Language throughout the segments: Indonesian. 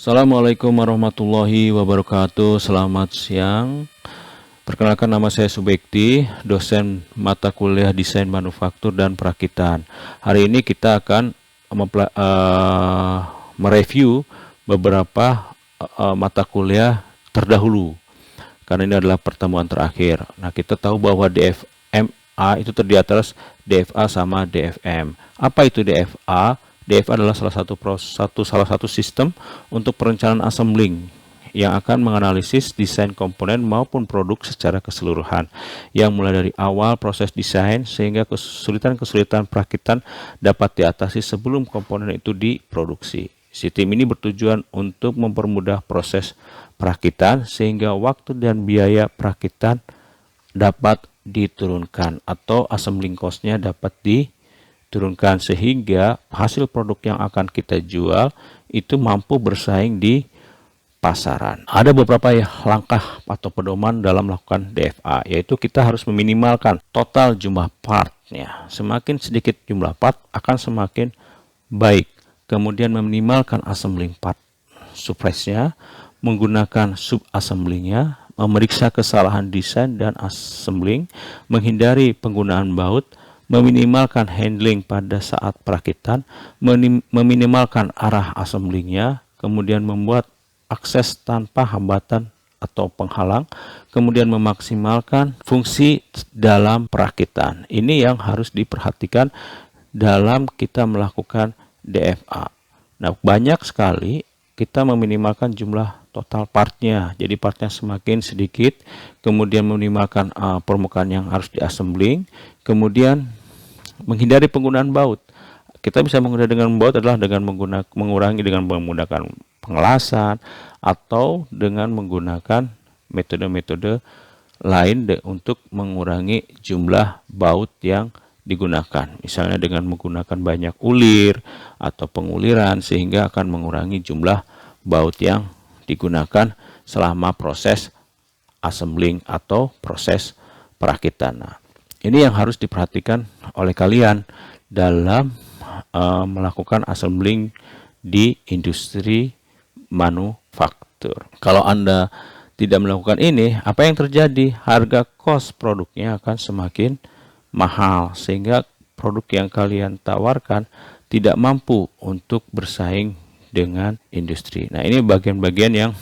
Assalamualaikum warahmatullahi wabarakatuh. Selamat siang. Perkenalkan, nama saya Subekti, dosen mata kuliah Desain Manufaktur dan Perakitan. Hari ini kita akan mereview beberapa mata kuliah terdahulu, karena ini adalah pertemuan terakhir. Nah, kita tahu bahwa DFMA itu terdiri atas DFA sama DFM. Apa itu DFA? DFA adalah salah satu sistem untuk perencanaan assembling yang akan menganalisis desain komponen maupun produk secara keseluruhan, yang mulai dari awal proses desain sehingga kesulitan-kesulitan perakitan dapat diatasi sebelum komponen itu diproduksi. Sistem ini bertujuan untuk mempermudah proses perakitan sehingga waktu dan biaya perakitan dapat diturunkan atau assembling cost-nya dapat diturunkan sehingga hasil produk yang akan kita jual itu mampu bersaing di pasaran. Ada beberapa langkah atau pedoman dalam melakukan DFA, yaitu kita harus meminimalkan total jumlah partnya. Semakin sedikit jumlah part akan semakin baik. Kemudian meminimalkan assembling part surprise-nya, menggunakan sub-assemblingnya, memeriksa kesalahan desain dan assembling, menghindari penggunaan baut, meminimalkan handling pada saat perakitan, meminimalkan arah assemblingnya, kemudian membuat akses tanpa hambatan atau penghalang, kemudian memaksimalkan fungsi dalam perakitan. Ini yang harus diperhatikan dalam kita melakukan DFA. Nah, banyak sekali kita meminimalkan jumlah total partnya, jadi partnya semakin sedikit, kemudian meminimalkan permukaan yang harus diassembling, kemudian menghindari penggunaan baut. Kita bisa menghindari dengan baut adalah dengan mengurangi dengan menggunakan pengelasan atau dengan menggunakan metode-metode lain untuk mengurangi jumlah baut yang digunakan, misalnya dengan menggunakan banyak ulir atau penguliran, sehingga akan mengurangi jumlah baut yang digunakan selama proses assembling atau proses perakitan. Nah, ini yang harus diperhatikan oleh kalian dalam melakukan assembling di industri manufaktur. Kalau Anda tidak melakukan ini, apa yang terjadi? Harga cost produknya akan semakin mahal, sehingga produk yang kalian tawarkan tidak mampu untuk bersaing dengan industri. Nah, ini bagian-bagian yang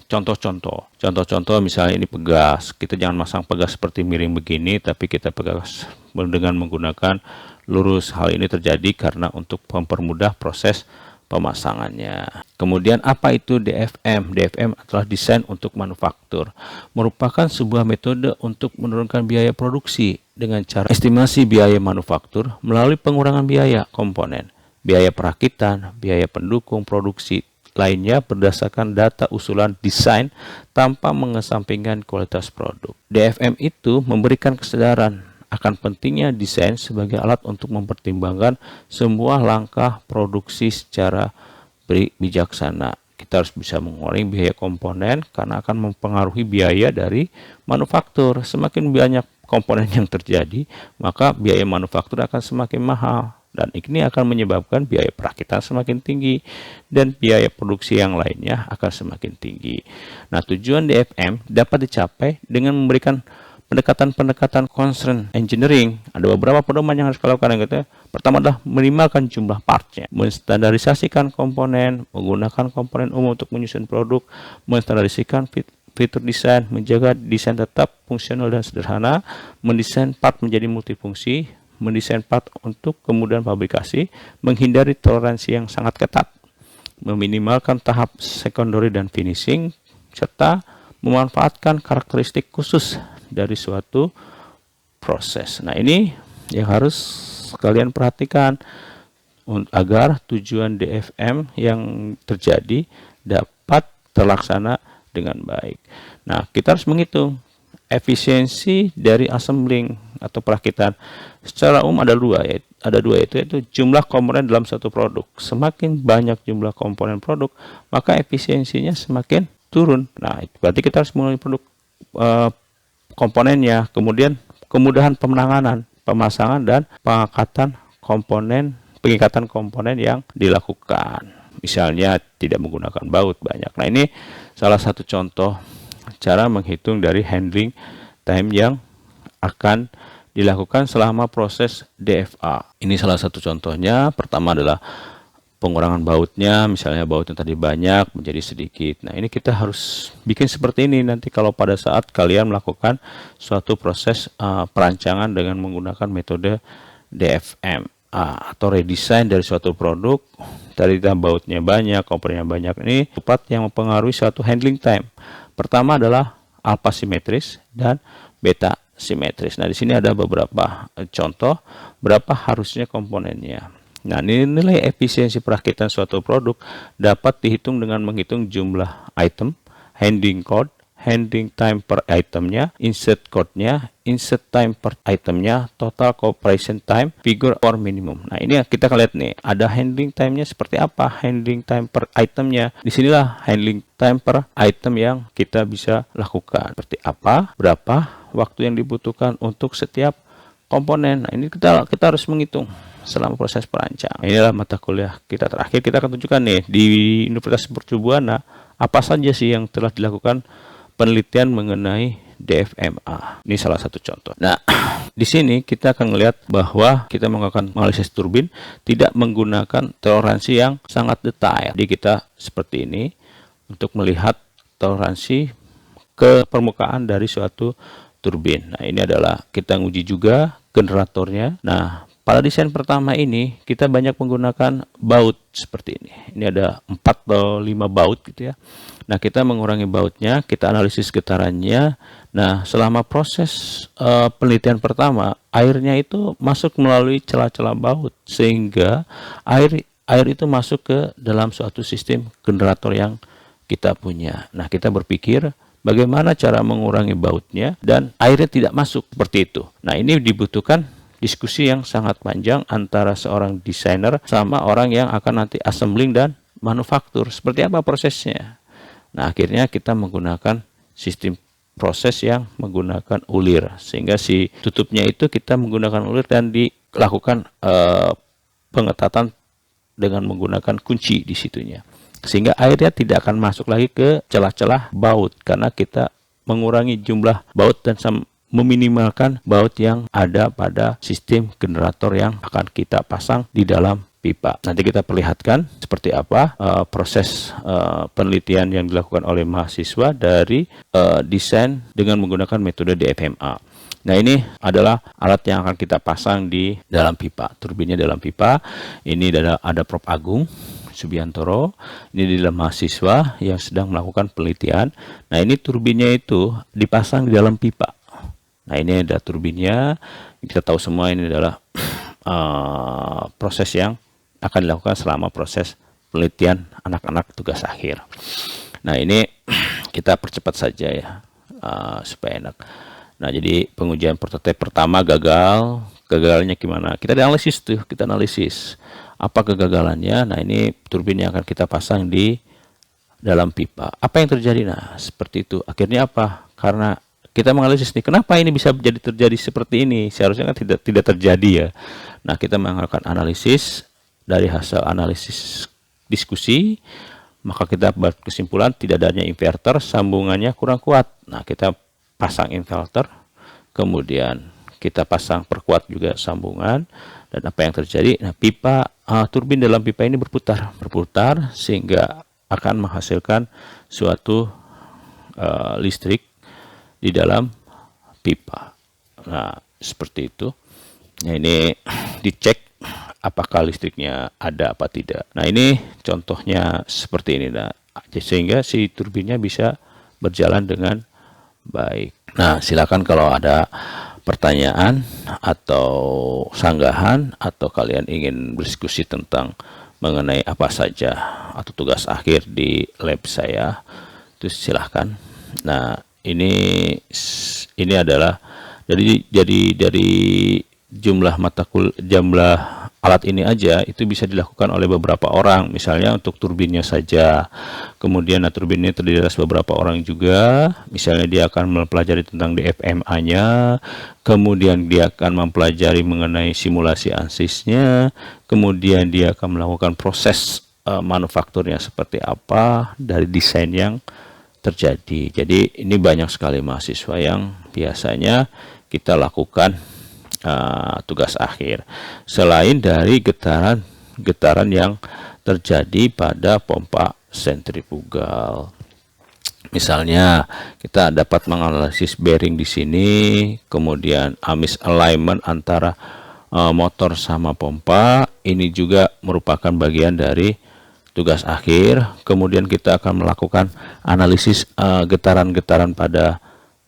contoh-contoh misalnya ini pegas. Kita jangan masang pegas seperti miring begini, tapi kita pegas dengan menggunakan lurus. Hal ini terjadi karena untuk mempermudah proses pemasangannya. Kemudian apa itu DFM? DFM adalah desain untuk manufaktur. Merupakan sebuah metode untuk menurunkan biaya produksi dengan cara estimasi biaya manufaktur melalui pengurangan biaya komponen, biaya perakitan, biaya pendukung produksi lainnya berdasarkan data usulan desain tanpa mengesampingkan kualitas produk. DFM itu memberikan kesadaran akan pentingnya desain sebagai alat untuk mempertimbangkan semua langkah produksi secara bijaksana. Kita harus bisa mengurangi biaya komponen karena akan mempengaruhi biaya dari manufaktur. Semakin banyak komponen yang terjadi, maka biaya manufaktur akan semakin mahal. Dan ini akan menyebabkan biaya perakitan semakin tinggi dan biaya produksi yang lainnya akan semakin tinggi. Nah, tujuan DFM dapat dicapai dengan memberikan pendekatan-pendekatan constraint engineering. Ada beberapa pedoman yang harus dilakukan. Pertama adalah minimalkan jumlah partnya, menstandarisasikan komponen, menggunakan komponen umum untuk menyusun produk, menstandarisasikan fitur desain, menjaga desain tetap fungsional dan sederhana, mendesain part menjadi multifungsi, mendesain part untuk kemudahan fabrikasi, menghindari toleransi yang sangat ketat, meminimalkan tahap secondary dan finishing, serta memanfaatkan karakteristik khusus dari suatu proses. Nah, ini yang harus kalian perhatikan agar tujuan DFM yang terjadi dapat terlaksana dengan baik. Nah, kita harus menghitung efisiensi dari assembling atau perakitan. Secara umum ada dua yaitu jumlah komponen dalam satu produk. Semakin banyak jumlah komponen produk, maka efisiensinya semakin turun. Nah, berarti kita harus mulai produk komponennya, kemudian kemudahan penanganan, pemasangan dan pengikatan komponen yang dilakukan. misalnya tidak menggunakan baut banyak. Nah, ini salah satu contoh cara menghitung dari handling time yang akan dilakukan selama proses DFA. Ini salah satu contohnya. Pertama adalah pengurangan bautnya, misalnya bautnya tadi banyak menjadi sedikit. Nah, ini kita harus bikin seperti ini nanti kalau pada saat kalian melakukan suatu proses perancangan dengan menggunakan metode DFM atau redesign dari suatu produk. Tadi bautnya banyak, komponennya banyak. Ini tepat yang mempengaruhi suatu handling time. Pertama adalah alpha simetris dan beta simetris. Nah, di sini ada beberapa contoh berapa harusnya komponennya. Nah, nilai efisiensi perakitan suatu produk dapat dihitung dengan menghitung jumlah item, handling code, handling time per itemnya, insert code-nya, insert time per itemnya, total compression time, figure or minimum. Nah, ini kita akan lihat nih, ada handling time-nya seperti apa, handling time per itemnya. Disinilah handling time per item yang kita bisa lakukan. Seperti apa, berapa waktu yang dibutuhkan untuk setiap komponen. Nah, ini kita harus menghitung selama proses perancangan. Inilah mata kuliah kita terakhir. Kita akan tunjukkan nih di Universitas Mercubuana apa saja sih yang telah dilakukan penelitian mengenai DFMA. Ini salah satu contoh. Nah, di sini kita akan melihat bahwa kita melakukan analisis turbin tidak menggunakan toleransi yang sangat detail. Jadi kita seperti ini untuk melihat toleransi ke permukaan dari suatu turbin. Nah, ini adalah kita uji juga generatornya. Nah, pada desain pertama ini kita banyak menggunakan baut seperti ini. Ini ada 4 atau 5 baut gitu ya. Nah, kita mengurangi bautnya, kita analisis getarannya. Nah, selama proses penelitian pertama, airnya itu masuk melalui celah-celah baut sehingga air itu masuk ke dalam suatu sistem generator yang kita punya. Nah, kita berpikir bagaimana cara mengurangi bautnya dan airnya tidak masuk seperti itu. Nah, ini dibutuhkan diskusi yang sangat panjang antara seorang desainer sama orang yang akan nanti assembling dan manufaktur. Seperti apa prosesnya? Nah, akhirnya kita menggunakan sistem proses yang menggunakan ulir. Sehingga si tutupnya itu kita menggunakan ulir dan dilakukan pengetatan dengan menggunakan kunci di situnya. Sehingga airnya tidak akan masuk lagi ke celah-celah baut karena kita mengurangi jumlah baut dan meminimalkan baut yang ada pada sistem generator yang akan kita pasang di dalam pipa. Nanti kita perlihatkan seperti apa proses penelitian yang dilakukan oleh mahasiswa dari desain dengan menggunakan metode DFMA. Nah, ini adalah alat yang akan kita pasang di dalam pipa, turbinnya dalam pipa. Ini ada Prof. Agung Subiantoro, ini adalah mahasiswa yang sedang melakukan penelitian. Nah, ini turbinnya itu dipasang di dalam pipa. Nah, ini ada turbinnya. Kita tahu semua ini adalah proses yang akan dilakukan selama proses penelitian anak-anak tugas akhir. Nah, ini kita percepat saja ya supaya enak. Nah, jadi pengujian prototipe pertama gagal. Gagalnya gimana? Kita analisis tuh, kita analisis apa kegagalannya. Nah, ini turbin yang akan kita pasang di dalam pipa. Apa yang terjadi? Nah, seperti itu. Akhirnya apa? Karena kita menganalisis nih, kenapa ini bisa terjadi seperti ini? Seharusnya kan tidak terjadi ya. Nah, kita melakukan analisis, dari hasil analisis diskusi, maka kita buat kesimpulan tidak adanya inverter, sambungannya kurang kuat. Nah, kita pasang inverter, kemudian kita pasang perkuat juga sambungan, dan apa yang terjadi? Nah, turbin dalam pipa ini berputar sehingga akan menghasilkan suatu listrik di dalam pipa. Nah, seperti itu. Nah, ini dicek apakah listriknya ada apa tidak. Nah, ini contohnya seperti ini. Nah, sehingga si turbinnya bisa berjalan dengan baik. Nah, silakan kalau ada pertanyaan atau sanggahan atau kalian ingin berdiskusi tentang mengenai apa saja atau tugas akhir di lab saya, itu silahkan. Nah, ini adalah dari jumlah jumlah alat ini aja itu bisa dilakukan oleh beberapa orang. Misalnya untuk turbinnya saja, kemudian turbinnya terdiri atas beberapa orang juga. Misalnya dia akan mempelajari tentang DFMA-nya, kemudian dia akan mempelajari mengenai simulasi ANSYS-nya, kemudian dia akan melakukan proses manufakturnya seperti apa, dari desain yang terjadi. Jadi ini banyak sekali mahasiswa yang biasanya kita lakukan tugas akhir. Selain dari getaran yang terjadi pada pompa sentrifugal. Misalnya kita dapat menganalisis bearing di sini, kemudian misalignment antara motor sama pompa. Ini juga merupakan bagian dari tugas akhir. Kemudian kita akan melakukan analisis getaran-getaran pada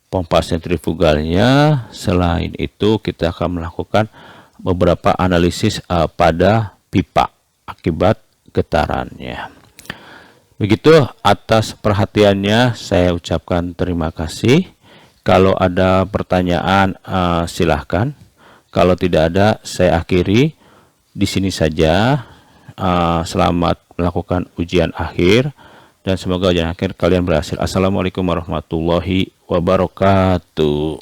pompa sentrifugalnya. Selain itu kita akan melakukan beberapa analisis pada pipa akibat getarannya. Begitu, atas perhatiannya saya ucapkan terima kasih. Kalau ada pertanyaan silahkan. Kalau tidak ada, saya akhiri di sini saja. Selamat melakukan ujian akhir dan semoga ujian akhir kalian berhasil. Assalamualaikum warahmatullahi wabarakatuh.